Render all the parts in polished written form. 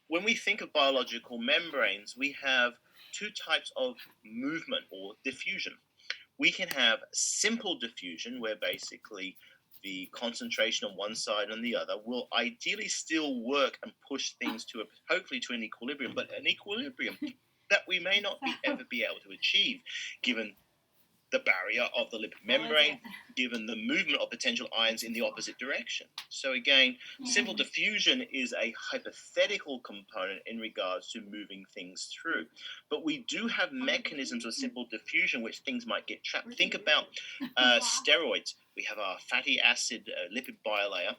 when we think of biological membranes, we have two types of movement or diffusion. We can have simple diffusion, where basically the concentration on one side and the other will ideally still work and push things to hopefully to an equilibrium, but an equilibrium that we may not ever be able to achieve, given the barrier of the lipid membrane, given the movement of potential ions in the opposite direction. So again, simple diffusion is a hypothetical component in regards to moving things through. But we do have mechanisms of simple diffusion which things might get trapped. Think about steroids. We have our fatty acid lipid bilayer.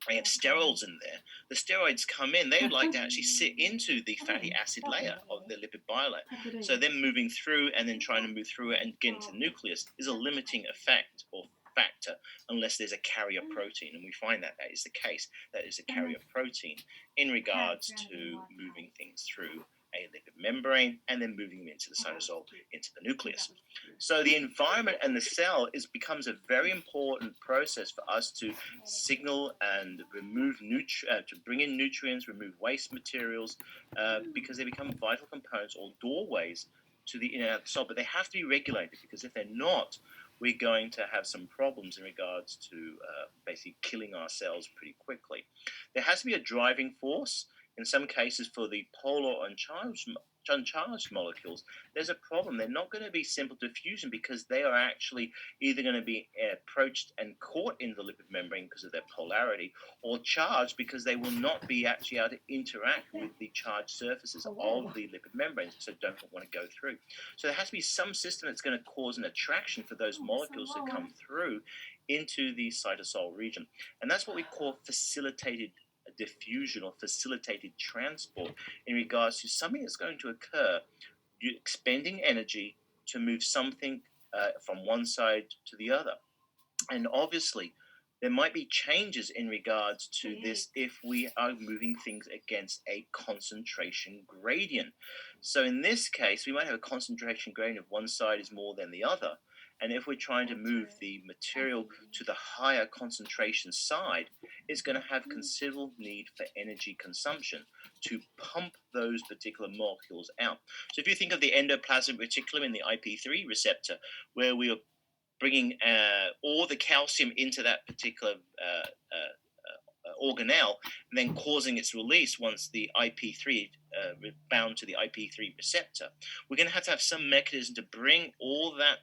We have sterols in there. The steroids come in, they would like to actually sit into the fatty acid layer of the lipid bilayer. So them moving through and then trying to move through it and get into the nucleus is a limiting effect or factor unless there's a carrier protein. And we find that that is the case. That is a carrier protein in regards to moving things through a lipid membrane and then moving them into the cytosol, into the nucleus. So the environment and the cell becomes a very important process for us to signal and remove to bring in nutrients, remove waste materials, because they become vital components or doorways to the inner cell. But they have to be regulated, because if they're not, we're going to have some problems in regards to basically killing our cells pretty quickly. There has to be a driving force. In some cases, for the polar uncharged molecules, there's a problem. They're not going to be simple diffusion because they are actually either going to be approached and caught in the lipid membrane because of their polarity, or charged because they will not be actually able to interact with the charged surfaces of the lipid membranes, so don't want to go through. So there has to be some system that's going to cause an attraction for those molecules to come through into the cytosol region. And that's what we call facilitated diffusion or facilitated transport, in regards to something that's going to occur. You're expending energy to move something from one side to the other. And obviously, there might be changes in regards to this if we are moving things against a concentration gradient. So in this case, we might have a concentration gradient of one side is more than the other. And if we're trying to move the material to the higher concentration side, it's going to have considerable need for energy consumption to pump those particular molecules out. So if you think of the endoplasmic reticulum in the IP3 receptor, where we are bringing all the calcium into that particular organelle, and then causing its release once the IP3 bound to the IP3 receptor, we're going to have some mechanism to bring all that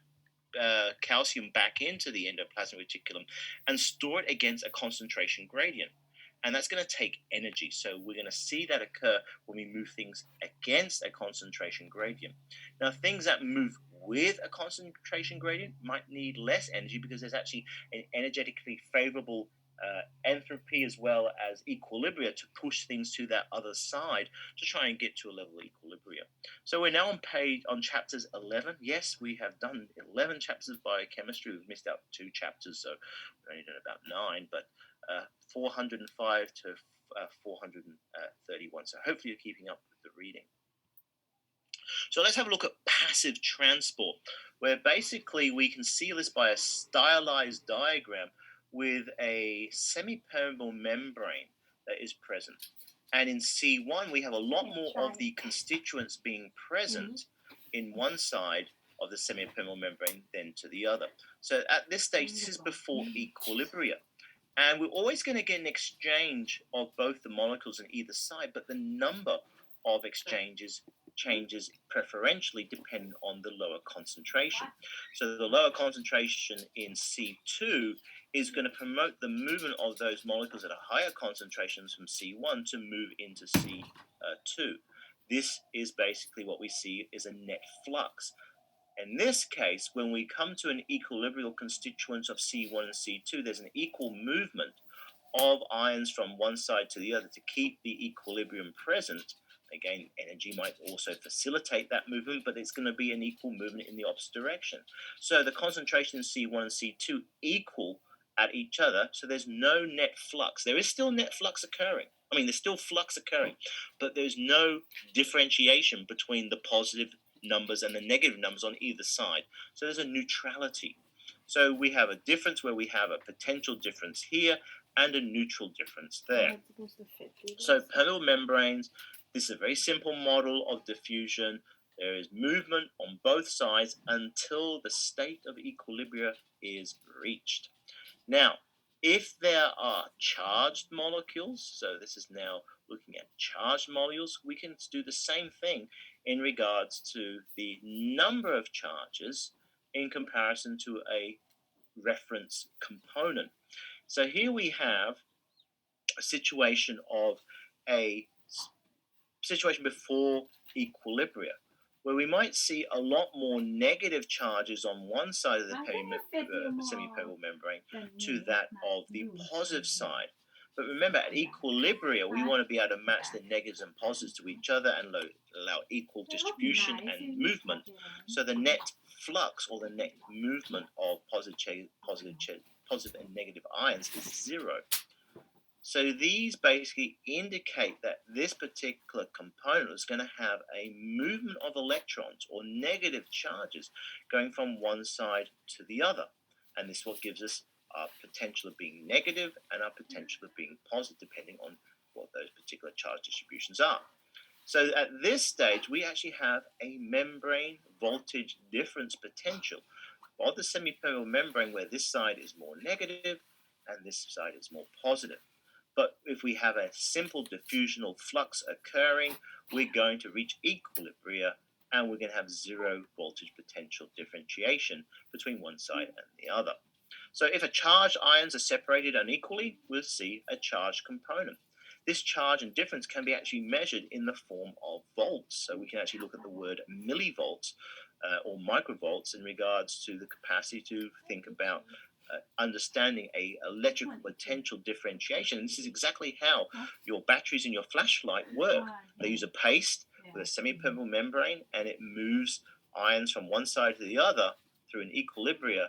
calcium back into the endoplasmic reticulum and store it against a concentration gradient. And that's going to take energy. So we're going to see that occur when we move things against a concentration gradient. Now, things that move with a concentration gradient might need less energy, because there's actually an energetically favorable entropy as well as equilibria to push things to that other side to try and get to a level of equilibrium. So we're now on chapters 11. Yes, we have done 11 chapters of biochemistry. We've missed out 2 chapters, so we've only done about 9, but 405 to 431. So hopefully you're keeping up with the reading. So let's have a look at passive transport, where basically we can see this by a stylized diagram with a semipermeable membrane that is present. And in C1, we have a lot more of the constituents being present in one side of the semipermeable membrane than to the other. So at this stage, this is before equilibria. And we're always going to get an exchange of both the molecules on either side, but the number of exchanges changes preferentially depending on the lower concentration. So the lower concentration in C2 is going to promote the movement of those molecules at a higher concentrations from C1 to move into C2. This is basically what we see is a net flux. In this case, when we come to an equilibrial constituents of C1 and C2, there's an equal movement of ions from one side to the other to keep the equilibrium present. Again, energy might also facilitate that movement, but it's going to be an equal movement in the opposite direction. So the concentration in C1 and C2 equal at each other, so there's no net flux. There is still net flux occurring. I mean, there's still flux occurring, but there's no differentiation between the positive numbers and the negative numbers on either side. So there's a neutrality. So we have a difference where we have a potential difference here, and a neutral difference there. So permeable membranes, this is a very simple model of diffusion. There is movement on both sides until the state of equilibrium is reached. Now, if there are charged molecules, so this is now looking at charged molecules, we can do the same thing in regards to the number of charges in comparison to a reference component. So here we have a situation of a situation before equilibrium, where we might see a lot more negative charges on one side of the semi-permeable membrane to that of the positive side. But remember, at equilibrium, we want to be able to match the negatives and positives to each other and allow equal distribution and movement. So the net flux or the net movement of positive and negative ions is zero. So these basically indicate that this particular component is going to have a movement of electrons or negative charges going from one side to the other. And this is what gives us our potential of being negative and our potential of being positive, depending on what those particular charge distributions are. So at this stage, we actually have a membrane voltage difference potential of the semi-permeable membrane, where this side is more negative and this side is more positive. But if we have a simple diffusional flux occurring, we're going to reach equilibrium and we're going to have zero voltage potential differentiation between one side and the other. So if a charged ions are separated unequally, we'll see a charged component. This charge and difference can be actually measured in the form of volts. So we can actually look at the word millivolts or microvolts in regards to the capacity to think about understanding a electrical potential differentiation. And this is exactly how your batteries in your flashlight work. They use a paste with a semi-permeable membrane, and it moves ions from one side to the other through an equilibrium.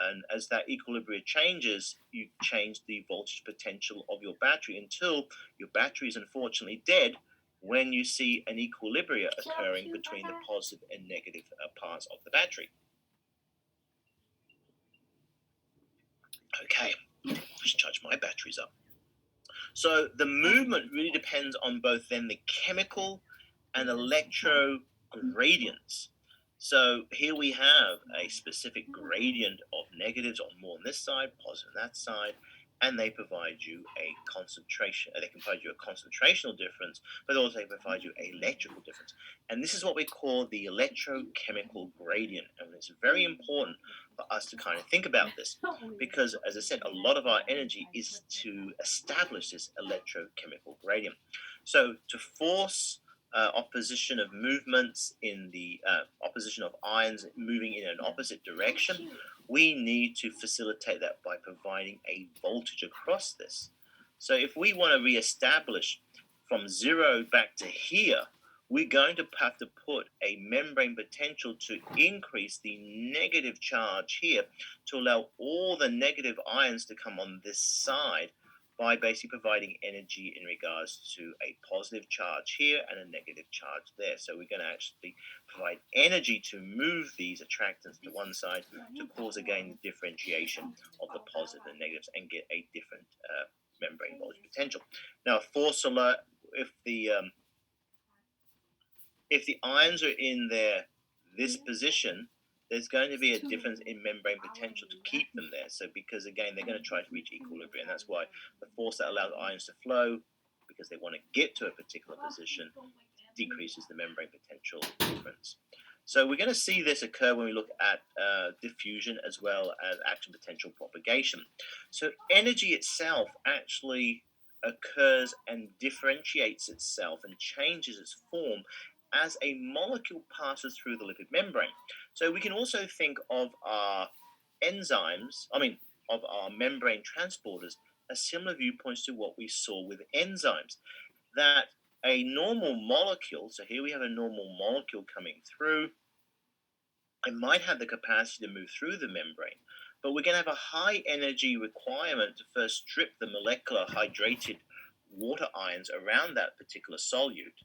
And as that equilibrium changes, you change the voltage potential of your battery until your battery is unfortunately dead when you see an equilibrium occurring between the positive and negative parts of the battery. Okay, let's charge my batteries up. So the movement really depends on both then the chemical and electro gradients. So here we have a specific gradient of negatives on more on this side, positive on that side, and they provide you a concentration. They can provide you a concentrational difference, but also they provide you an electrical difference. And this is what we call the electrochemical gradient. And it's very important for us to kind of think about this, because, as I said, a lot of our energy is to establish this electrochemical gradient. So to force opposition of movements in the opposition of ions moving in an opposite direction, we need to facilitate that by providing a voltage across this. So if we want to reestablish from zero back to here, we're going to have to put a membrane potential to increase the negative charge here to allow all the negative ions to come on this side by basically providing energy in regards to a positive charge here and a negative charge there. So we're going to actually provide energy to move these attractants to one side to cause again the differentiation of the positive and negatives and get a different membrane voltage potential. Now, force alert, if the ions are in this position, there's going to be a difference in membrane potential to keep them there. So because, again, they're going to try to reach equilibrium. That's why the force that allows ions to flow, because they want to get to a particular position, decreases the membrane potential difference. So we're going to see this occur when we look at diffusion as well as action potential propagation. So energy itself actually occurs and differentiates itself and changes its form as a molecule passes through the lipid membrane. So we can also think of our of our membrane transporters as similar viewpoints to what we saw with enzymes. That a normal molecule, so here we have a normal molecule coming through, it might have the capacity to move through the membrane, but we're going to have a high energy requirement to first strip the molecular hydrated water ions around that particular solute,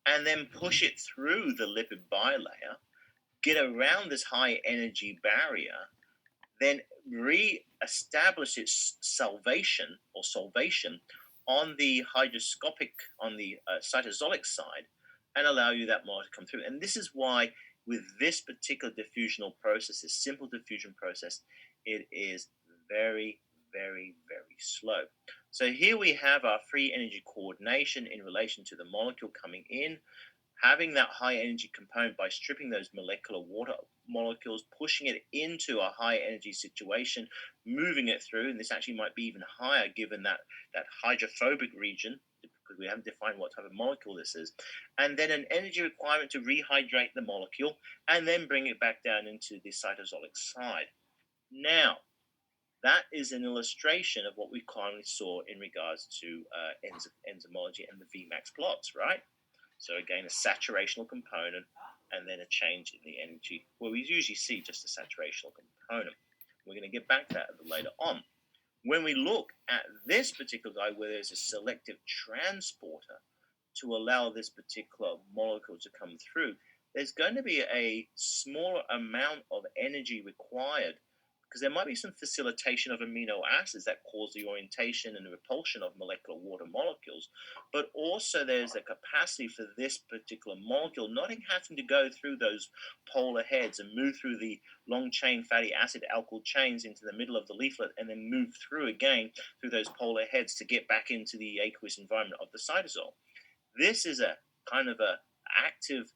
and then push it through the lipid bilayer, get around this high energy barrier, then re-establish its salvation on the hygroscopic, on the cytosolic side, and allow you that molecule to come through. And this is why, with this particular diffusional process, this simple diffusion process, it is very, very, very slow. So here we have our free energy coordination in relation to the molecule coming in, having that high energy component by stripping those molecular water molecules, pushing it into a high energy situation, moving it through, and this actually might be even higher given that hydrophobic region, because we haven't defined what type of molecule this is, and then an energy requirement to rehydrate the molecule and then bring it back down into the cytosolic side. Now, that is an illustration of what we commonly saw in regards to enzymology and the Vmax plots, right? So again, a saturational component and then a change in the energy. Well, we usually see just a saturational component. We're going to get back to that later on. When we look at this particular guy where there's a selective transporter to allow this particular molecule to come through, there's going to be a smaller amount of energy required, because there might be some facilitation of amino acids that cause the orientation and the repulsion of molecular water molecules, but also there's a capacity for this particular molecule not having to go through those polar heads and move through the long chain fatty acid alkyl chains into the middle of the leaflet and then move through again through those polar heads to get back into the aqueous environment of the cytosol. This is a kind of a active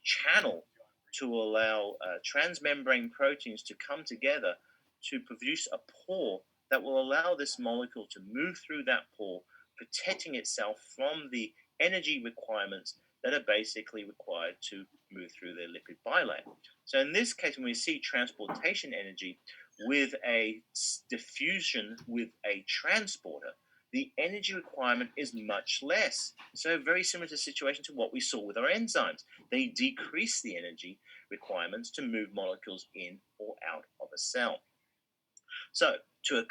channel to allow transmembrane proteins to come together to produce a pore that will allow this molecule to move through that pore, protecting itself from the energy requirements that are basically required to move through the lipid bilayer. So in this case, when we see transportation energy with a diffusion with a transporter, the energy requirement is much less. So very similar to the situation to what we saw with our enzymes. They decrease the energy requirements to move molecules in or out of a cell. So to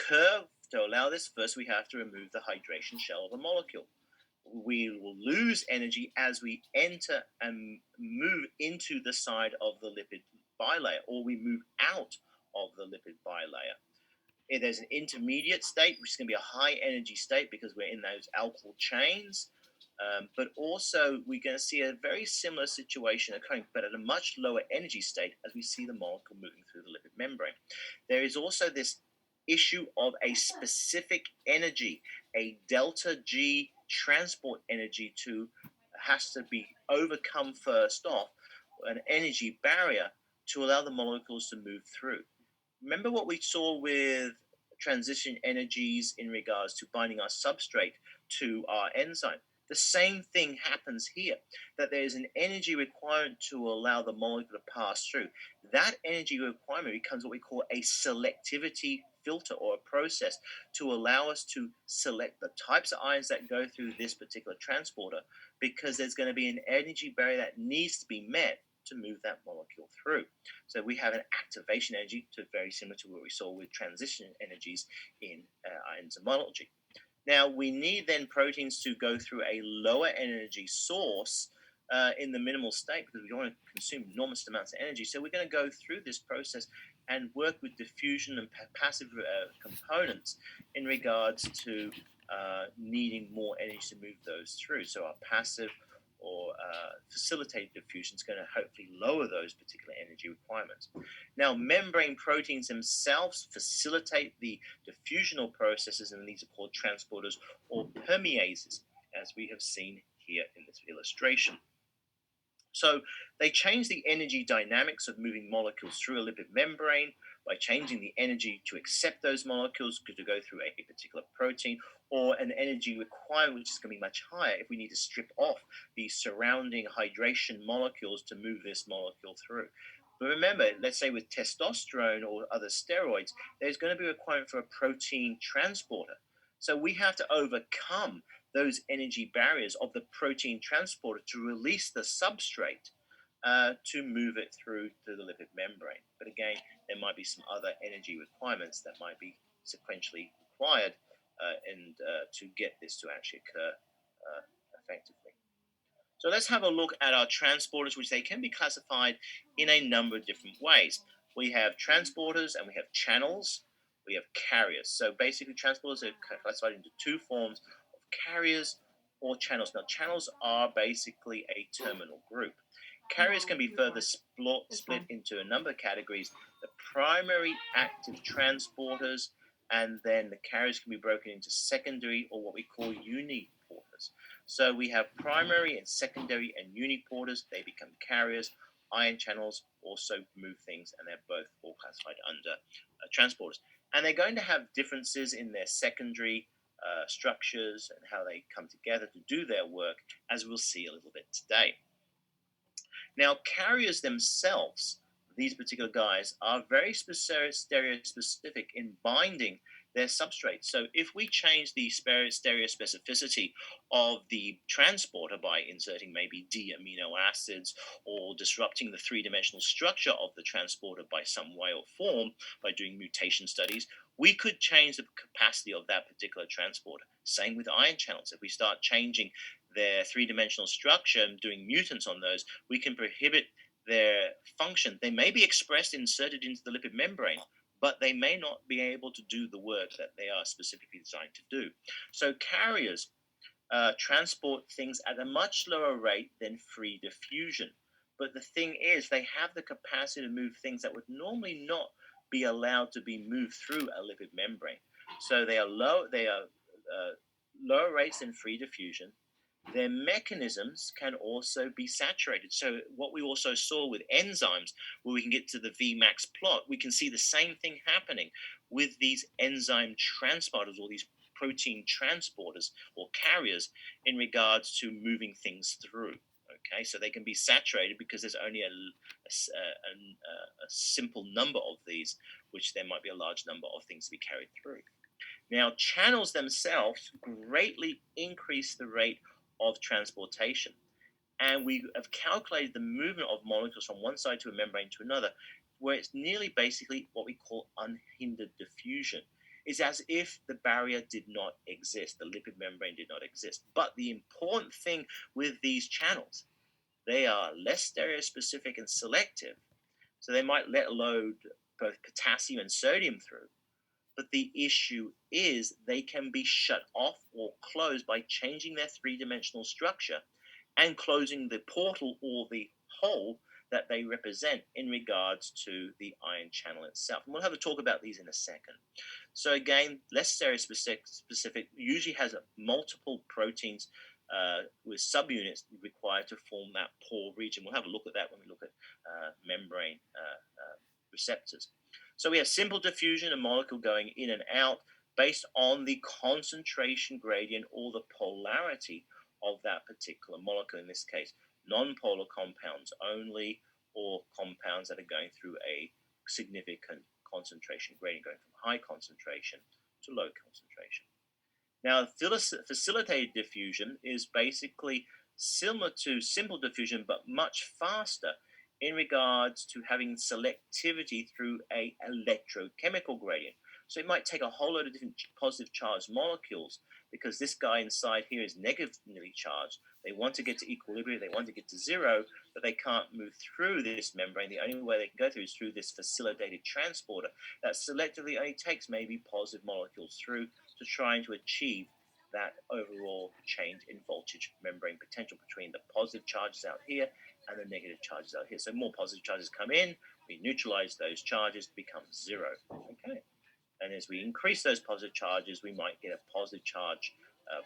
allow this, first we have to remove the hydration shell of a molecule. We will lose energy as we enter and move into the side of the lipid bilayer, or we move out of the lipid bilayer. There's an intermediate state, which is going to be a high energy state because we're in those alkyl chains. But also, we're going to see a very similar situation occurring, but at a much lower energy state as we see the molecule moving through the lipid membrane. There is also this issue of a specific energy, a delta G transport energy has to be overcome first off, an energy barrier to allow the molecules to move through. Remember what we saw with transition energies in regards to binding our substrate to our enzyme. The same thing happens here, that there is an energy requirement to allow the molecule to pass through. That energy requirement becomes what we call a selectivity filter, or a process to allow us to select the types of ions that go through this particular transporter, because there's going to be an energy barrier that needs to be met to move that molecule through. So we have an activation energy, very similar to what we saw with transition energies in enzymology. Now, we need then proteins to go through a lower energy source in the minimal state, because we don't want to consume enormous amounts of energy. So we're going to go through this process and work with diffusion and passive components in regards to needing more energy to move those through. So our passive or facilitated diffusion is going to hopefully lower those particular energy requirements. Now, membrane proteins themselves facilitate the diffusional processes, and these are called transporters or permeases, as we have seen here in this illustration. So they change the energy dynamics of moving molecules through a lipid membrane by changing the energy to accept those molecules to go through a particular protein, or an energy requirement which is going to be much higher if we need to strip off the surrounding hydration molecules to move this molecule through. But remember, let's say with testosterone or other steroids, there's going to be a requirement for a protein transporter. So we have to overcome those energy barriers of the protein transporter to release the substrate to move it through to the lipid membrane. But again, there might be some other energy requirements that might be sequentially required and to get this to actually occur effectively. So let's have a look at our transporters, which they can be classified in a number of different ways. We have transporters and we have channels. We have carriers. So basically, transporters are classified into two forms of carriers or channels. Now, channels are basically a terminal group. Carriers can be further split into a number of categories: the primary active transporters, and then the carriers can be broken into secondary or what we call uniporters. So we have primary and secondary and uniporters, they become carriers. Ion channels also move things, and they're both all classified under transporters. And they're going to have differences in their secondary structures and how they come together to do their work, as we'll see a little bit today. Now, carriers themselves, these particular guys, are very stereospecific in binding their substrate. So if we change the stereospecificity of the transporter by inserting maybe D amino acids or disrupting the three-dimensional structure of the transporter by some way or form, by doing mutation studies, we could change the capacity of that particular transporter. Same with ion channels. If we start changing their three-dimensional structure and doing mutants on those, we can prohibit their function. They may be expressed inserted into the lipid membrane, but they may not be able to do the work that they are specifically designed to do. So carriers transport things at a much lower rate than free diffusion. But the thing is, they have the capacity to move things that would normally not be allowed to be moved through a lipid membrane. So they are lower rates than free diffusion. Their mechanisms can also be saturated. So what we also saw with enzymes, where we can get to the Vmax plot, we can see the same thing happening with these enzyme transporters or these protein transporters or carriers in regards to moving things through. Okay, so they can be saturated because there's only a simple number of these, which there might be a large number of things to be carried through. Now, channels themselves greatly increase the rate of transportation. And we have calculated the movement of molecules from one side to a membrane to another, where it's nearly basically what we call unhindered diffusion. It's as if the barrier did not exist, the lipid membrane did not exist. But the important thing with these channels, they are less stereospecific and selective, so they might let load both potassium and sodium through. But the issue is they can be shut off or closed by changing their three-dimensional structure and closing the portal or the hole that they represent in regards to the ion channel itself. And we'll have a talk about these in a second. So again, less stereospecific usually has multiple proteins with subunits required to form that pore region. We'll have a look at that when we look at membrane receptors. So we have simple diffusion, a molecule going in and out based on the concentration gradient or the polarity of that particular molecule. In this case, non-polar compounds only, or compounds that are going through a significant concentration gradient, going from high concentration to low concentration. Now, facilitated diffusion is basically similar to simple diffusion, but much faster in regards to having selectivity through a electrochemical gradient. So it might take a whole load of different positive charged molecules, because this guy inside here is negatively charged. They want to get to equilibrium, they want to get to zero, but they can't move through this membrane. The only way they can go through is through this facilitated transporter that selectively only takes maybe positive molecules through to trying to achieve that overall change in voltage membrane potential between the positive charges out here and the negative charges out here. So more positive charges come in, we neutralize those charges, become zero. Okay. And as we increase those positive charges, we might get a positive charge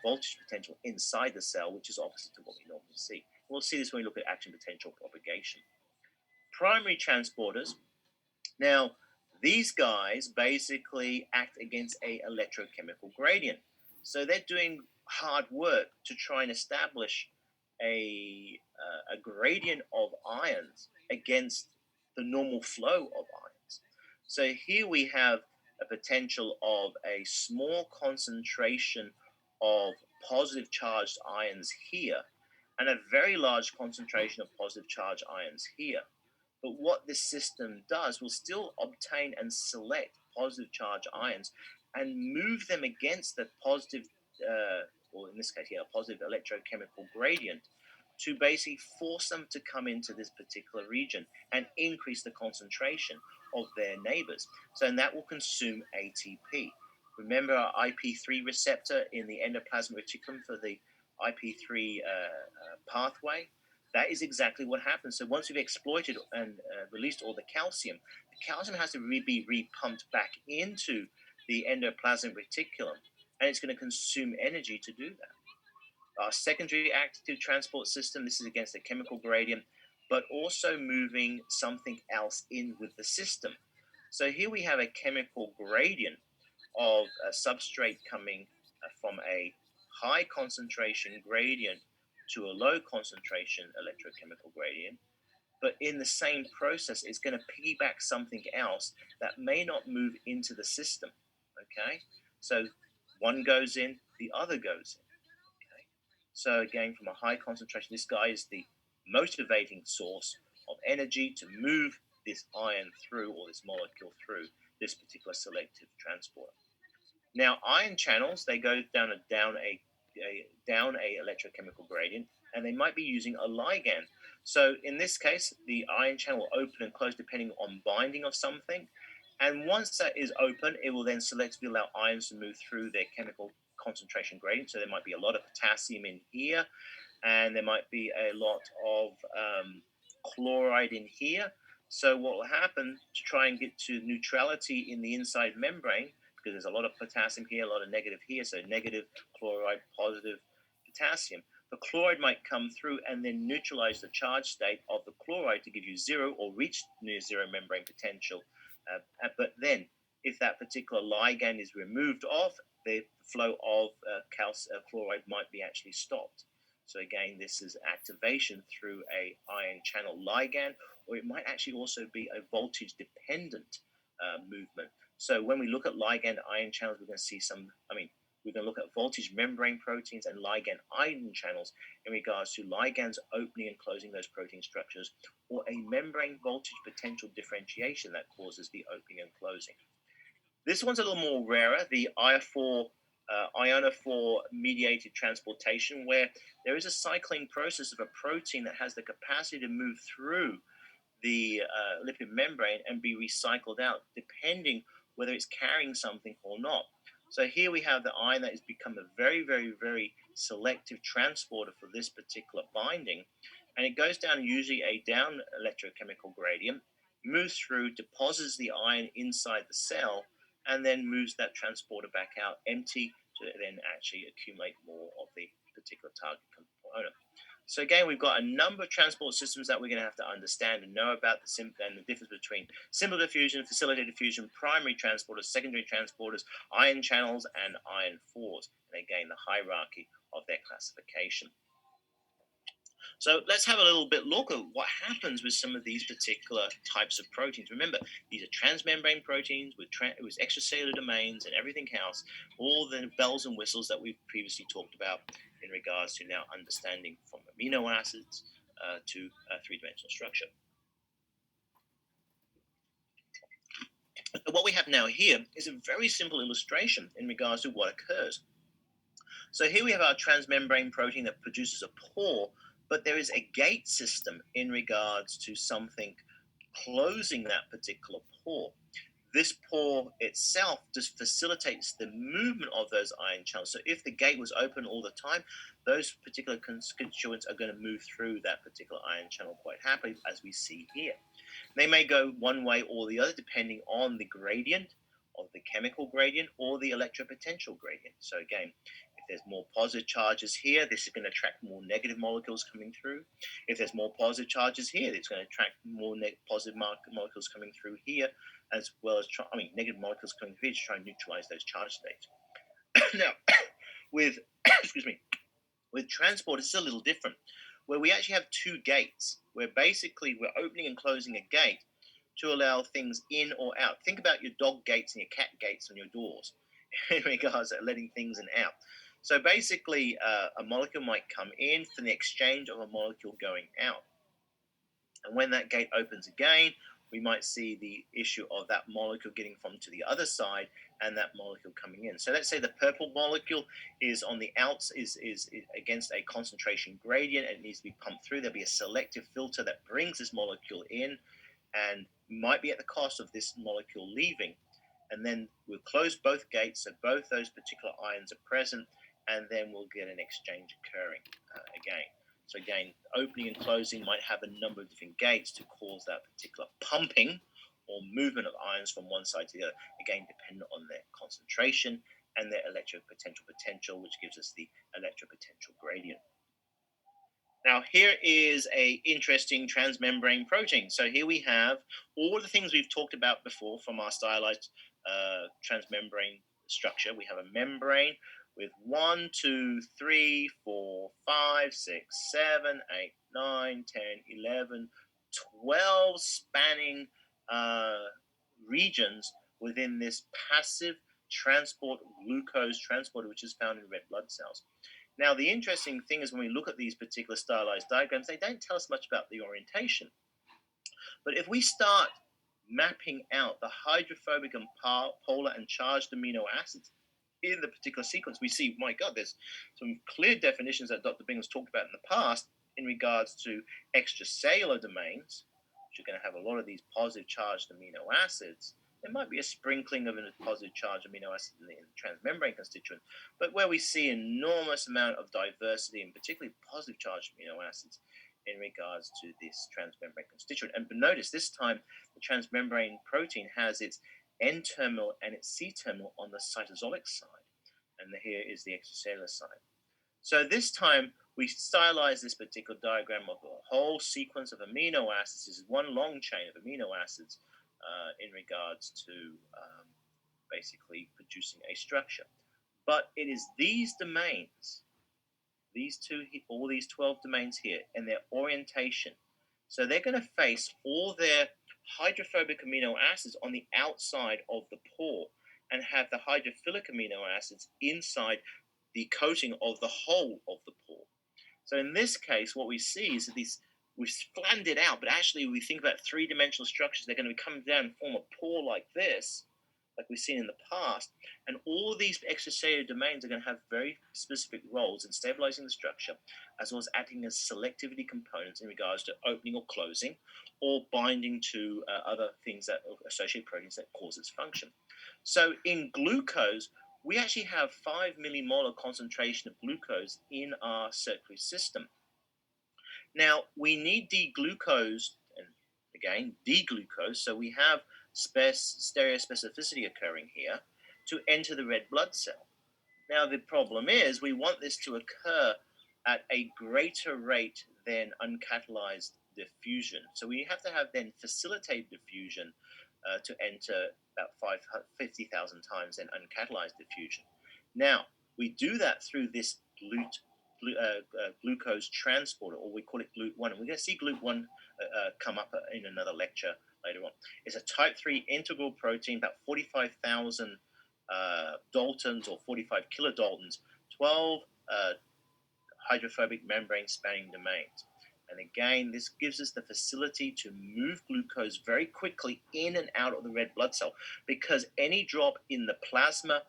voltage potential inside the cell, which is opposite to what we normally see. We'll see this when we look at action potential propagation. Primary transporters. Now, these guys basically act against a electrochemical gradient. So they're doing hard work to try and establish a gradient of ions against the normal flow of ions. So here we have a potential of a small concentration of positive charged ions here and a very large concentration of positive charged ions here. But what this system does will still obtain and select positive charge ions and move them against the positive, or in this case here, a positive electrochemical gradient, to basically force them to come into this particular region and increase the concentration. of their neighbors. So and that will consume ATP. Remember our IP3 receptor in the endoplasmic reticulum for the IP3 pathway? That is exactly what happens. So once we've exploited and released all the calcium has to be repumped back into the endoplasmic reticulum, and it's going to consume energy to do that. Our secondary active transport system, this is against the chemical gradient, but also moving something else in with the system. So here we have a chemical gradient of a substrate coming from a high concentration gradient to a low concentration electrochemical gradient. But in the same process, it's going to piggyback something else that may not move into the system. Okay, so one goes in, the other goes in. Okay, so again, from a high concentration, this guy is the motivating source of energy to move this ion through, or this molecule through, this particular selective transporter. Now, ion channels, they go down a electrochemical gradient, and they might be using a ligand. So in this case, the ion channel will open and close depending on binding of something. And once that is open, it will then selectively allow ions to move through their chemical concentration gradient. So there might be a lot of potassium in here, and there might be a lot of chloride in here. So what will happen to try and get to neutrality in the inside membrane, because there's a lot of potassium here, a lot of negative here, so negative chloride, positive potassium. The chloride might come through and then neutralize the charge state of the chloride to give you zero or reach near zero membrane potential. But then, if that particular ligand is removed off, the flow of chloride might be actually stopped. So again, this is activation through a ion channel ligand, or it might actually also be a voltage dependent movement. So when we look at ligand ion channels, we're going to see we're going to look at voltage membrane proteins and ligand ion channels in regards to ligands opening and closing those protein structures, or a membrane voltage potential differentiation that causes the opening and closing. This one's a little more rarer, the ionophore mediated transportation, where there is a cycling process of a protein that has the capacity to move through the lipid membrane and be recycled out, depending whether it's carrying something or not. So here we have the ion that has become a very, very, very selective transporter for this particular binding, and it goes down usually a down electrochemical gradient, moves through, deposits the ion inside the cell, and then moves that transporter back out empty to then actually accumulate more of the particular target component. So again, we've got a number of transport systems that we're going to have to understand and know about and the difference between simple diffusion, facilitated diffusion, primary transporters, secondary transporters, ion channels, and ionophores, and again, the hierarchy of their classification. So let's have a little bit look at what happens with some of these particular types of proteins. Remember, these are transmembrane proteins with extracellular domains and everything else, all the bells and whistles that we've previously talked about in regards to now understanding from amino acids to three-dimensional structure. What we have now here is a very simple illustration in regards to what occurs. So here we have our transmembrane protein that produces a pore, but there is a gate system in regards to something closing that particular pore. This pore itself just facilitates the movement of those ion channels. So if the gate was open all the time, those particular constituents are going to move through that particular ion channel quite happily, as we see here. They may go one way or the other depending on the gradient of the chemical gradient or the electropotential gradient. So again, if there's more positive charges here, this is going to attract more negative molecules coming through. If there's more positive charges here, it's going to attract more positive molecules coming through here, as well as negative molecules coming through to try and neutralize those charge states. Now, with with transport, it's a little different, where we actually have two gates, where basically we're opening and closing a gate to allow things in or out. Think about your dog gates and your cat gates on your doors in regards to letting things in and out. So basically, a molecule might come in for the exchange of a molecule going out. And when that gate opens again, we might see the issue of that molecule getting from to the other side and that molecule coming in. So let's say the purple molecule is on the outs, is against a concentration gradient, and it needs to be pumped through. There'll be a selective filter that brings this molecule in. and might be at the cost of this molecule leaving. And then we'll close both gates so both those particular ions are present, and then we'll get an exchange occurring again. So again, opening and closing might have a number of different gates to cause that particular pumping or movement of ions from one side to the other, again dependent on their concentration and their potential, which gives us the electropotential gradient. Now, here is a interesting transmembrane protein. So here we have all the things we've talked about before from our stylized transmembrane structure. We have a membrane with 1, 2, 3, 4, 5, 6, 7, 8, 9, 10, 11, 12 spanning regions within this passive transport glucose transporter, which is found in red blood cells. Now, the interesting thing is when we look at these particular stylized diagrams, they don't tell us much about the orientation. But if we start mapping out the hydrophobic and polar and charged amino acids in the particular sequence, we see, my God, there's some clear definitions that Dr. Bing has talked about in the past in regards to extracellular domains, which are going to have a lot of these positive charged amino acids. There might be a sprinkling of a positive charged amino acid in the transmembrane constituent, but where we see enormous amount of diversity, and particularly positive charged amino acids in regards to this transmembrane constituent. And notice this time the transmembrane protein has its N-terminal and its C-terminal on the cytosolic side, and here is the extracellular side. So this time we stylize this particular diagram of a whole sequence of amino acids. This is one long chain of amino acids in regards to basically producing a structure. But it is these domains, all these 12 domains here, and their orientation. So they're going to face all their hydrophobic amino acids on the outside of the pore and have the hydrophilic amino acids inside the coating of the whole of the pore. So in this case, what we see is that we've flanned it out, but actually we think about three-dimensional structures. They're going to come down and form a pore like this, like we've seen in the past, and all these extracellular domains are going to have very specific roles in stabilizing the structure, as well as acting as selectivity components in regards to opening or closing, or binding to other things that associate proteins that cause its function. So in glucose, we actually have 5 millimolar concentration of glucose in our circulatory system. Now, we need D-glucose, and again, D-glucose, so we have stereospecificity occurring here to enter the red blood cell. Now, the problem is we want this to occur at a greater rate than uncatalyzed diffusion. So we have to have then facilitated diffusion to enter about 50,000 times than uncatalyzed diffusion. Now, we do that through this glucose transporter, or we call it GLUT1. And we're going to see GLUT1 come up in another lecture later on. It's a type 3 integral protein, about 45,000 daltons or 45 kilodaltons, 12 hydrophobic membrane spanning domains. And again, this gives us the facility to move glucose very quickly in and out of the red blood cell, because any drop in the plasma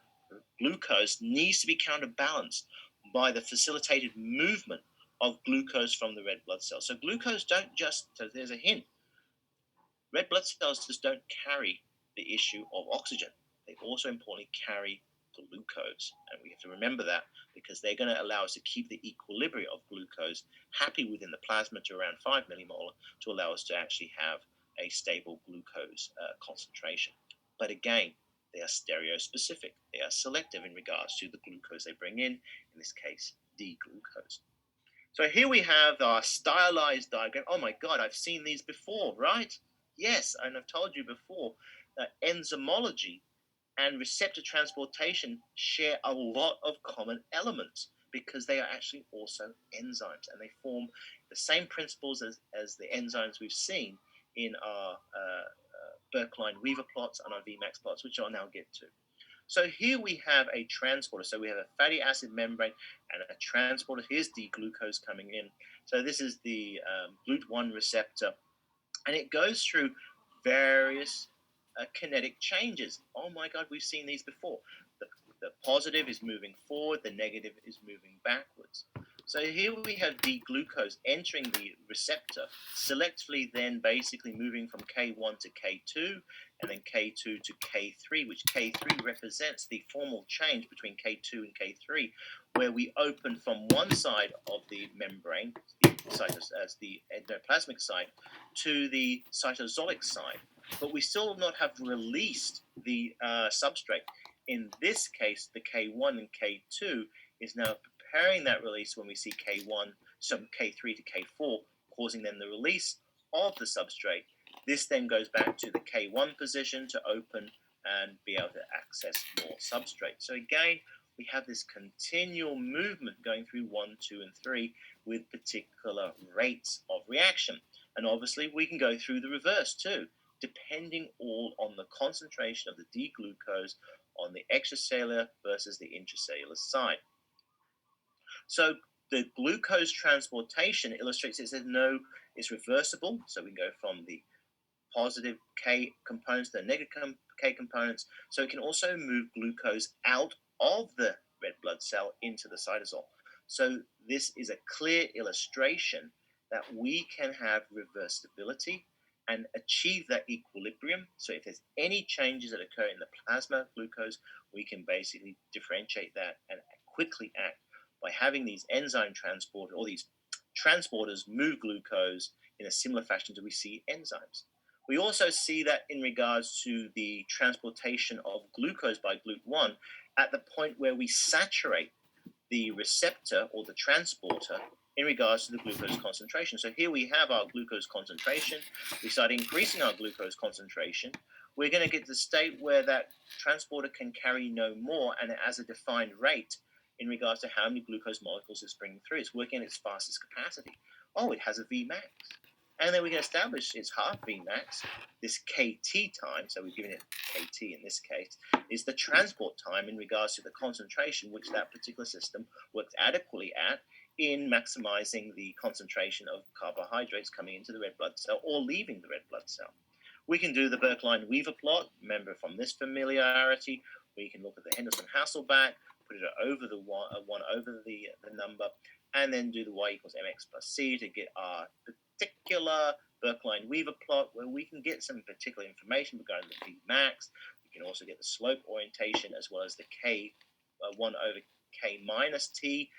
glucose needs to be counterbalanced by the facilitated movement of glucose from the red blood cell. So glucose don't just, so there's a hint, red blood cells just don't carry the issue of oxygen. They also importantly carry glucose, and we have to remember that, because they're going to allow us to keep the equilibrium of glucose happy within the plasma to around 5 millimolar to allow us to actually have a stable glucose concentration. But again, they are stereospecific. They are selective in regards to the glucose they bring in this case, D-glucose. So here we have our stylized diagram. Oh my God, I've seen these before, right? Yes, and I've told you before that enzymology and receptor transportation share a lot of common elements, because they are actually also enzymes, and they form the same principles as the enzymes we've seen in our Berkline-Weaver plots and our Vmax plots, which I'll now get to. So here we have a transporter. So we have a fatty acid membrane and a transporter. Here's D-glucose coming in. So this is the GLUT1 receptor, and it goes through various kinetic changes. Oh my God, we've seen these before. The positive is moving forward, the negative is moving backwards. So here we have D-glucose entering the receptor, selectively then basically moving from K1 to K2, and then K2 to K3, which K3 represents the formal change between K2 and K3, where we open from one side of the membrane, the endoplasmic side, to the cytosolic side. But we still not have released the substrate. In this case, the K1 and K2 is now preparing that release when we see K1, so K3 to K4, causing then the release of the substrate. This then goes back to the K1 position to open and be able to access more substrate. So again, we have this continual movement going through 1, 2, and 3 with particular rates of reaction. And obviously, we can go through the reverse too, depending all on the concentration of the D-glucose on the extracellular versus the intracellular side. So the glucose transportation illustrates it's reversible. So we can go from the positive K components to the negative K components. So it can also move glucose out of the red blood cell into the cytosol. So this is a clear illustration that we can have reversibility and achieve that equilibrium. So if there's any changes that occur in the plasma glucose, we can basically differentiate that and quickly act by having these enzyme transporters, or these transporters, move glucose in a similar fashion to we see enzymes. We also see that in regards to the transportation of glucose by GLUT1 at the point where we saturate the receptor or the transporter in regards to the glucose concentration. So here we have our glucose concentration. We start increasing our glucose concentration. We're going to get to the state where that transporter can carry no more, and it has a defined rate in regards to how many glucose molecules it's bringing through. It's working at its fastest capacity. Oh, it has a Vmax. And then we can establish its half Vmax, this KT time, so we've given it KT in this case, is the transport time in regards to the concentration which that particular system works adequately at in maximizing the concentration of carbohydrates coming into the red blood cell or leaving the red blood cell. We can do the Birkeland-Weaver plot. Remember from this familiarity, we can look at the Henderson-Hasselbalch, put it over the one over the number, and then do the y equals mx plus c to get our particular Birkeland-Weaver plot, where we can get some particular information regarding the Vmax. We can also get the slope orientation as well as the k 1 over k minus t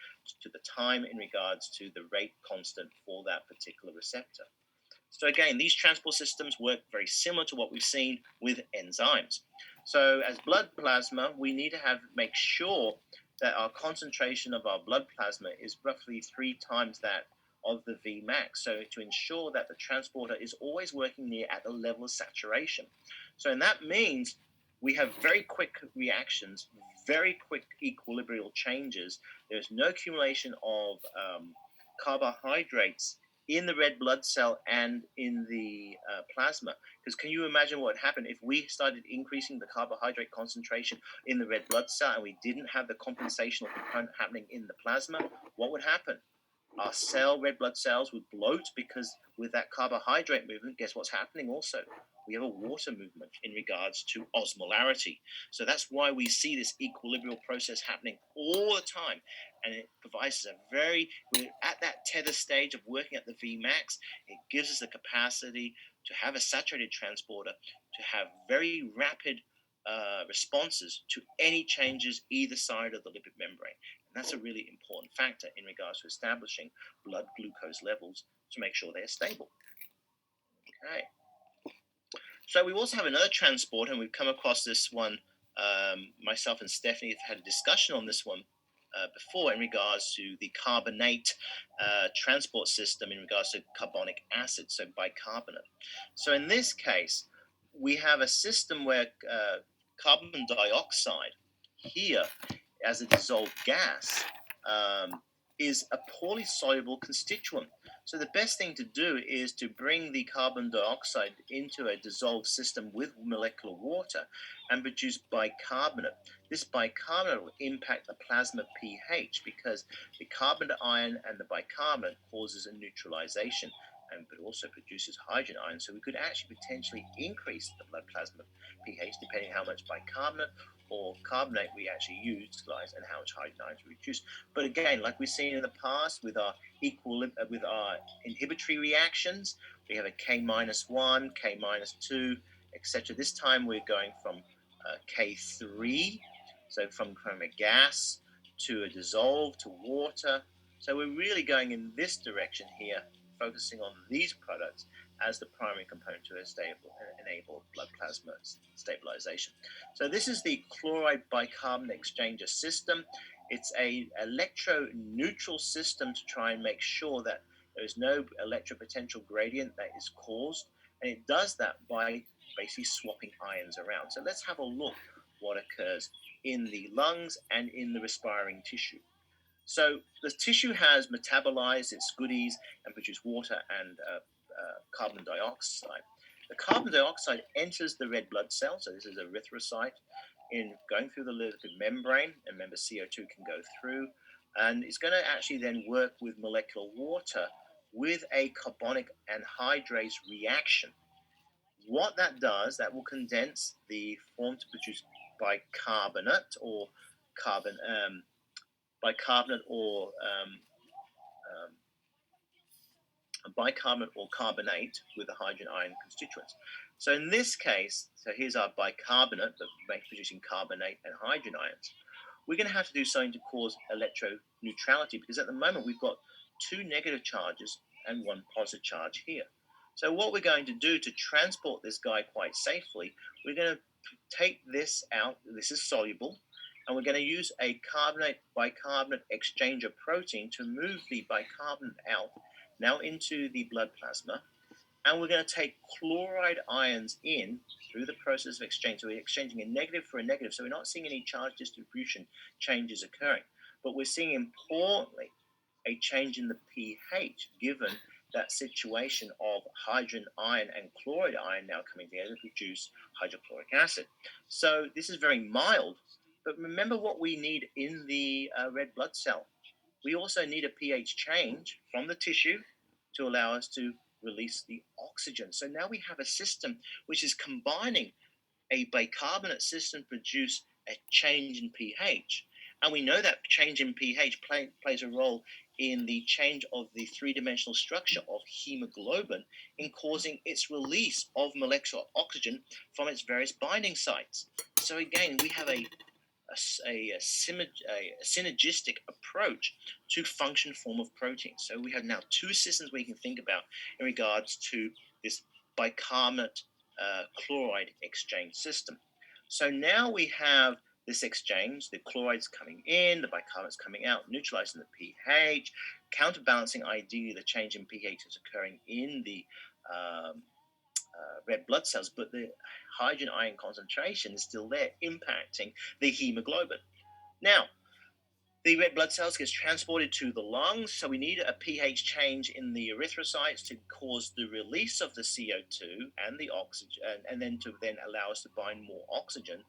to the time in regards to the rate constant for that particular receptor. So again, these transport systems work very similar to what we've seen with enzymes. So as blood plasma, we need to make sure that our concentration of our blood plasma is roughly 3 times that of the Vmax. So to ensure that the transporter is always working near at the level of saturation. So and that means we have very quick reactions, very quick equilibrial changes. There's no accumulation of carbohydrates in the red blood cell and in the plasma. Because can you imagine what would happen if we started increasing the carbohydrate concentration in the red blood cell and we didn't have the compensational component happening in the plasma? What would happen? Our red blood cells would bloat, because with that carbohydrate movement, guess what's happening also? We have a water movement in regards to osmolarity. So that's why we see this equilibrial process happening all the time. And it provides we're at that tether stage of working at the Vmax. It gives us the capacity to have a saturated transporter, to have very rapid responses to any changes either side of the lipid membrane. And that's a really important factor in regards to establishing blood glucose levels to make sure they're stable. Okay. So we also have another transporter, and we've come across this one. Myself and Stephanie have had a discussion on this one before in regards to the carbonate transport system in regards to carbonic acid, so bicarbonate. So in this case, we have a system where carbon dioxide here, as a dissolved gas, is a poorly soluble constituent. So the best thing to do is to bring the carbon dioxide into a dissolved system with molecular water and produce bicarbonate. This bicarbonate will impact the plasma pH, because the carbon ion and the bicarbonate causes a neutralization, but also produces hydrogen ions. So we could actually potentially increase the blood plasma pH depending how much bicarbonate or carbonate we actually utilize and how much hydrogen ions we reduce. But again, like we've seen in the past with our inhibitory reactions, we have a K-1, K-2, etc. This time we're going from K3, so from a gas to a dissolved to water. So we're really going in this direction here, focusing on these products as the primary component to enable blood plasma stabilization. So this is the chloride bicarbonate exchanger system. It's a electroneutral system to try and make sure that there is no electropotential gradient that is caused, and it does that by basically swapping ions around. So let's have a look what occurs in the lungs and in the respiring tissue. So the tissue has metabolized its goodies and produced water and carbon dioxide. The carbon dioxide enters the red blood cell, so this is erythrocyte, in going through the lipid membrane, and remember CO2 can go through, and it's going to actually then work with molecular water with a carbonic anhydrase reaction. What that does, that will condense the form to produce bicarbonate or carbon bicarbonate or bicarbonate or carbonate with the hydrogen ion constituents. So in this case, so here's our bicarbonate that producing carbonate and hydrogen ions. We're going to have to do something to cause electroneutrality, because at the moment we've got two negative charges and one positive charge here. So what we're going to do to transport this guy quite safely, we're going to take this out. This is soluble, and we're going to use a carbonate bicarbonate exchanger protein to move the bicarbonate out now into the blood plasma, and we're going to take chloride ions in through the process of exchange. So we're exchanging a negative for a negative, so we're not seeing any charge distribution changes occurring, but we're seeing importantly a change in the pH given that situation of hydrogen ion and chloride ion now coming together to produce hydrochloric acid. So this is very mild, but remember what we need in the red blood cell. We also need a pH change from the tissue to allow us to release the oxygen. So now we have a system which is combining a bicarbonate system to produce a change in pH. And we know that change in pH plays a role in the change of the three-dimensional structure of hemoglobin in causing its release of molecular oxygen from its various binding sites. So again, we have a synergistic approach to function form of proteins. So we have now two systems we can think about in regards to this bicarbonate chloride exchange system. So now we have this exchange, the chloride's coming in, the bicarbonate's coming out, neutralizing the pH, counterbalancing ideally the change in pH is occurring in the red blood cells, but the hydrogen ion concentration is still there, impacting the hemoglobin. Now, the red blood cells gets transported to the lungs, so we need a pH change in the erythrocytes to cause the release of the CO2 and the oxygen, and then to allow us to bind more oxygen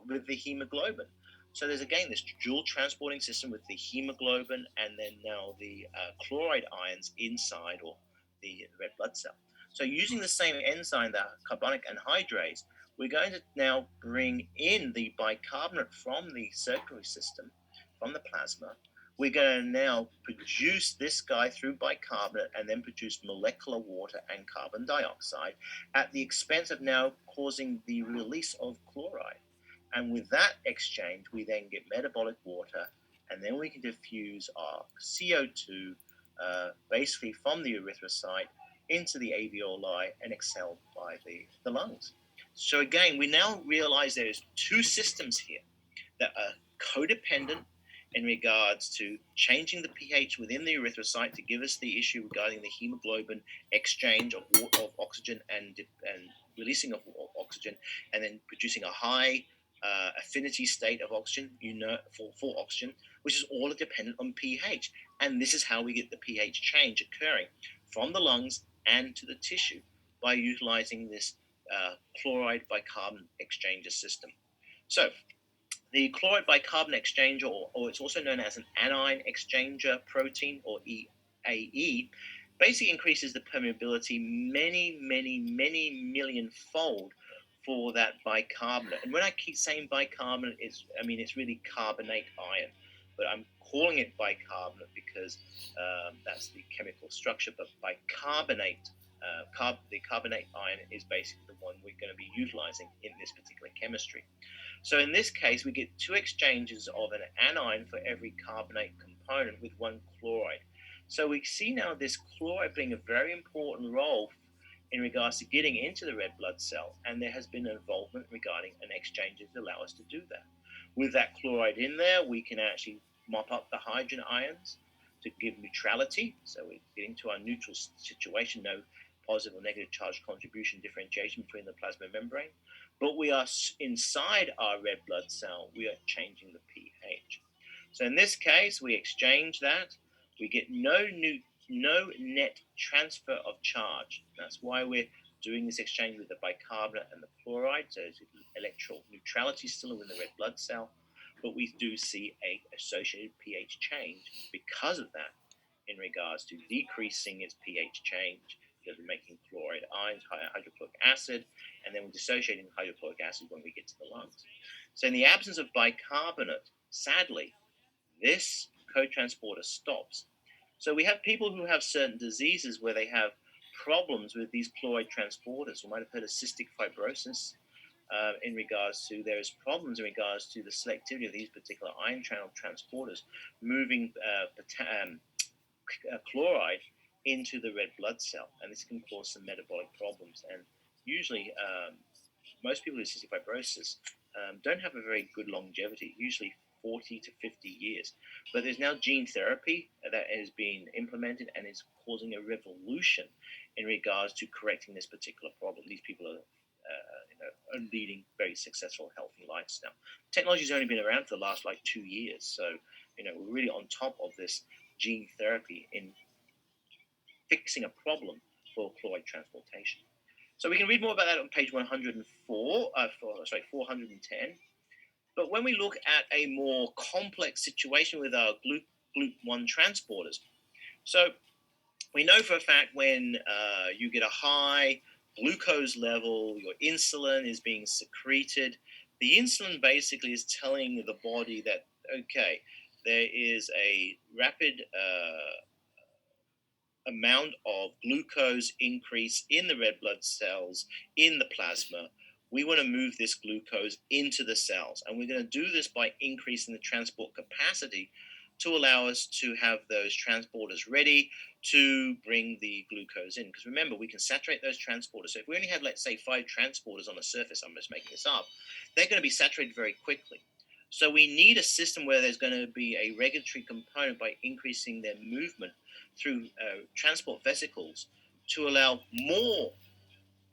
with the hemoglobin. So there's again this dual transporting system with the hemoglobin and then now the chloride ions inside or the red blood cell. So using the same enzyme, the carbonic anhydrase, we're going to now bring in the bicarbonate from the circulatory system, from the plasma. We're going to now produce this guy through bicarbonate and then produce molecular water and carbon dioxide at the expense of now causing the release of chloride. And with that exchange, we then get metabolic water, and then we can diffuse our CO2 basically from the erythrocyte into the alveoli and exhaled by the lungs. So again, we now realize there's two systems here that are codependent in regards to changing the pH within the erythrocyte to give us the issue regarding the hemoglobin exchange of oxygen and releasing of oxygen, and then producing a high affinity state of oxygen, for oxygen, which is all dependent on pH. And this is how we get the pH change occurring from the lungs and to the tissue by utilizing this chloride bicarbonate exchanger system. So the chloride bicarbonate exchanger, or it's also known as an anion exchanger protein, or EAE, basically increases the permeability many million fold for that bicarbonate. And when I keep saying bicarbonate, it's really carbonate iron, but I'm calling it bicarbonate because that's the chemical structure. But bicarbonate, the carbonate ion is basically the one we're going to be utilizing in this particular chemistry. So in this case, we get two exchanges of an anion for every carbonate component with one chloride. So we see now this chloride playing a very important role in regards to getting into the red blood cell, and there has been involvement regarding an exchange that allow us to do that. With that chloride in there, we can actually mop up the hydrogen ions to give neutrality. So we're getting to our neutral situation, no positive or negative charge contribution differentiation between the plasma membrane. But we are inside our red blood cell, we are changing the pH. So in this case, we exchange that. We get no net transfer of charge. That's why we're doing this exchange with the bicarbonate and the chloride. So electron neutrality still in the red blood cell, but we do see a associated pH change because of that in regards to decreasing its pH change because we're making chloride ions, hydrochloric acid, and then we're dissociating hydrochloric acid when we get to the lungs. So in the absence of bicarbonate, sadly, this co-transporter stops. So we have people who have certain diseases where they have problems with these chloride transporters. You might have heard of cystic fibrosis in regards to there's problems in regards to the selectivity of these particular ion channel transporters moving chloride into the red blood cell, and this can cause some metabolic problems. And usually, most people with cystic fibrosis don't have a very good longevity, usually 40 to 50 years. But there's now gene therapy that has been implemented and is causing a revolution in regards to correcting this particular problem. These people are leading very successful, healthy lives now. Technology has only been around for the last 2 years, so we're really on top of this gene therapy in fixing a problem for chloride transportation. So we can read more about that on page 410. But when we look at a more complex situation with our GLUT1 transporters, so we know for a fact when you get a high glucose level, your insulin is being secreted. The insulin basically is telling the body that, okay, there is a rapid amount of glucose increase in the red blood cells, in the plasma. We want to move this glucose into the cells, and we're going to do this by increasing the transport capacity to allow us to have those transporters ready to bring the glucose in. Because remember, we can saturate those transporters. So if we only have, let's say, 5 transporters on the surface, I'm just making this up, they're going to be saturated very quickly. So we need a system where there's going to be a regulatory component by increasing their movement through transport vesicles to allow more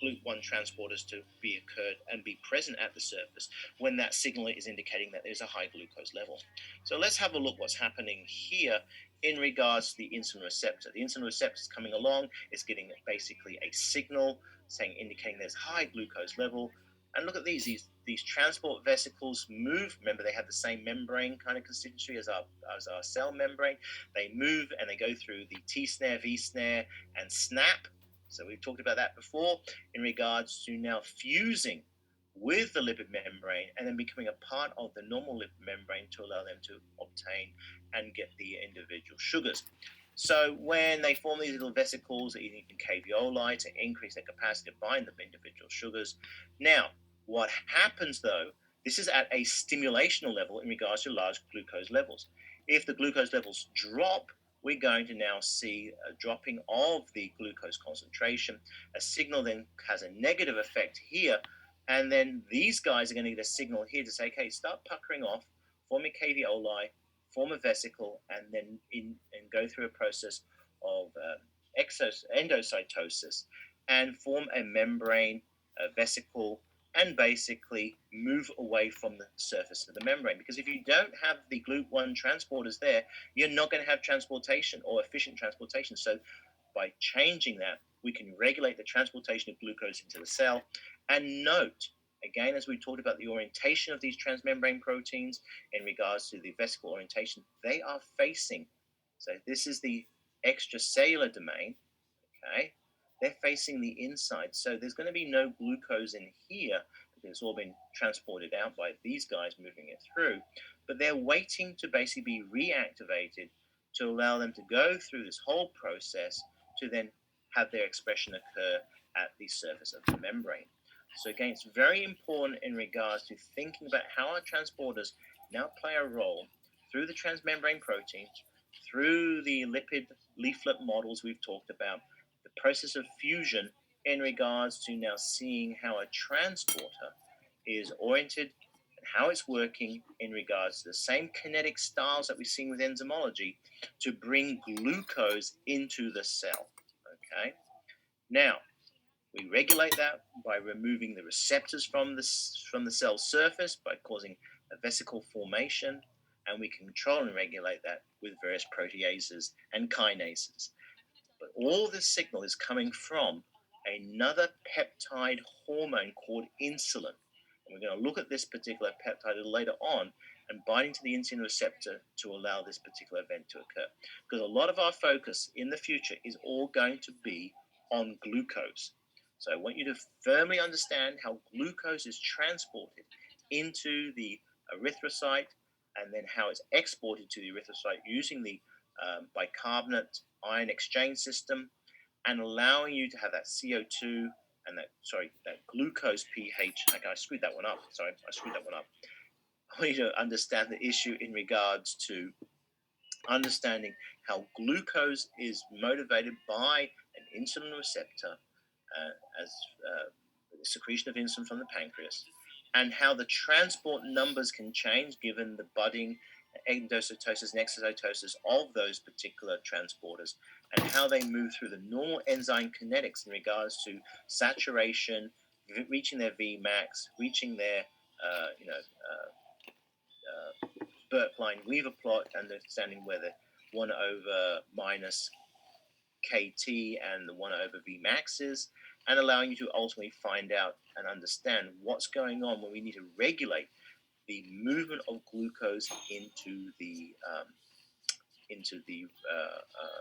GLUT1 transporters to be occurred and be present at the surface when that signal is indicating that there's a high glucose level. So let's have a look what's happening here in regards to the insulin receptor. The insulin receptor is coming along, it's getting basically a signal indicating there's high glucose level. And look at these transport vesicles move. Remember, they have the same membrane kind of constituency as our cell membrane. They move and they go through the T snare, V snare, and SNAP. So we've talked about that before in regards to now fusing with the lipid membrane and then becoming a part of the normal lipid membrane to allow them to obtain and get the individual sugars. So when they form these little vesicles, eating caveoli to increase their capacity to bind the individual sugars. Now, what happens though, this is at a stimulational level in regards to large glucose levels. If the glucose levels drop, we're going to now see a dropping of the glucose concentration. A signal then has a negative effect here, and then these guys are going to get a signal here to say, okay, start puckering off, forming caveoli, form a vesicle, and then go through a process of endocytosis and form a membrane, a vesicle, and basically move away from the surface of the membrane. Because if you don't have the GLUT1 transporters there, you're not going to have transportation or efficient transportation. So by changing that, we can regulate the transportation of glucose into the cell. And note, again, as we talked about the orientation of these transmembrane proteins in regards to the vesicle orientation, they are facing. So this is the extracellular domain, okay? they're facing the inside. So there's going to be no glucose in here because it's all been transported out by these guys moving it through. But they're waiting to basically be reactivated to allow them to go through this whole process to then have their expression occur at the surface of the membrane. So again, it's very important in regards to thinking about how our transporters now play a role through the transmembrane proteins, through the lipid leaflet models we've talked about, the process of fusion in regards to now seeing how a transporter is oriented and how it's working in regards to the same kinetic styles that we're seeing with enzymology to bring glucose into the cell. Okay. Now, we regulate that by removing the receptors from the cell surface by causing a vesicle formation, and we can control and regulate that with various proteases and kinases. But all this signal is coming from another peptide hormone called insulin. And we're going to look at this particular peptide a little later on and binding to the insulin receptor to allow this particular event to occur. Because a lot of our focus in the future is all going to be on glucose. So I want you to firmly understand how glucose is transported into the erythrocyte and then how it's exported to the erythrocyte using the bicarbonate ion exchange system and allowing you to have that CO2 and that glucose pH. Okay, I screwed that one up. I want you to understand the issue in regards to understanding how glucose is motivated by an insulin receptor as the secretion of insulin from the pancreas, and how the transport numbers can change given the budding, endocytosis and exocytosis of those particular transporters, and how they move through the normal enzyme kinetics in regards to saturation, reaching their Vmax, reaching their Burke-Line-Weaver plot, and understanding where the 1 over minus KT and the 1 over Vmax is, and allowing you to ultimately find out and understand what's going on when we need to regulate the movement of glucose into the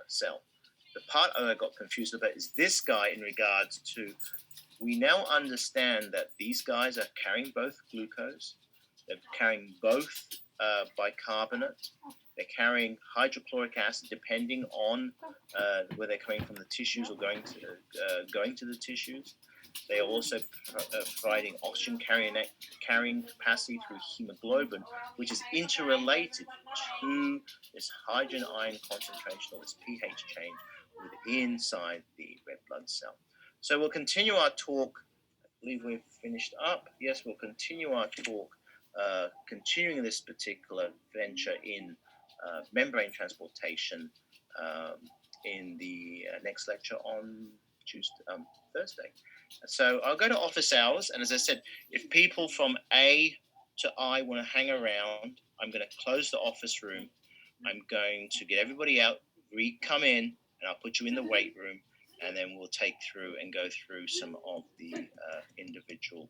cell. The part I got confused about is this guy in regards to, we now understand that these guys are carrying both glucose, they're carrying both bicarbonate, they're carrying hydrochloric acid depending on where they're coming from the tissues or going to the tissues. They are also providing oxygen carrying capacity through hemoglobin, which is interrelated to this hydrogen ion concentration or this pH change within inside the red blood cell. So we'll continue our talk. I believe we've finished up. Yes, we'll continue our talk, continuing this particular venture in membrane transportation in the next lecture on Thursday. So I'll go to office hours, and as I said, if people from A to I want to hang around, I'm going to close the office room. I'm going to get everybody out, come in, and I'll put you in the weight room, and then we'll take through and go through some of the individual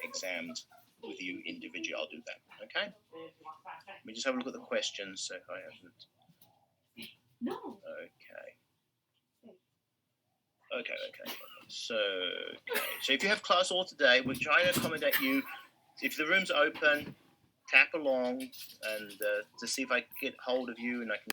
exams with you individually. I'll do that, okay? Let me just have a look at the questions, so if I haven't. No. Okay. So if you have class all today, we're trying to accommodate you. If the room's open, tap along and to see if I can get hold of you and I can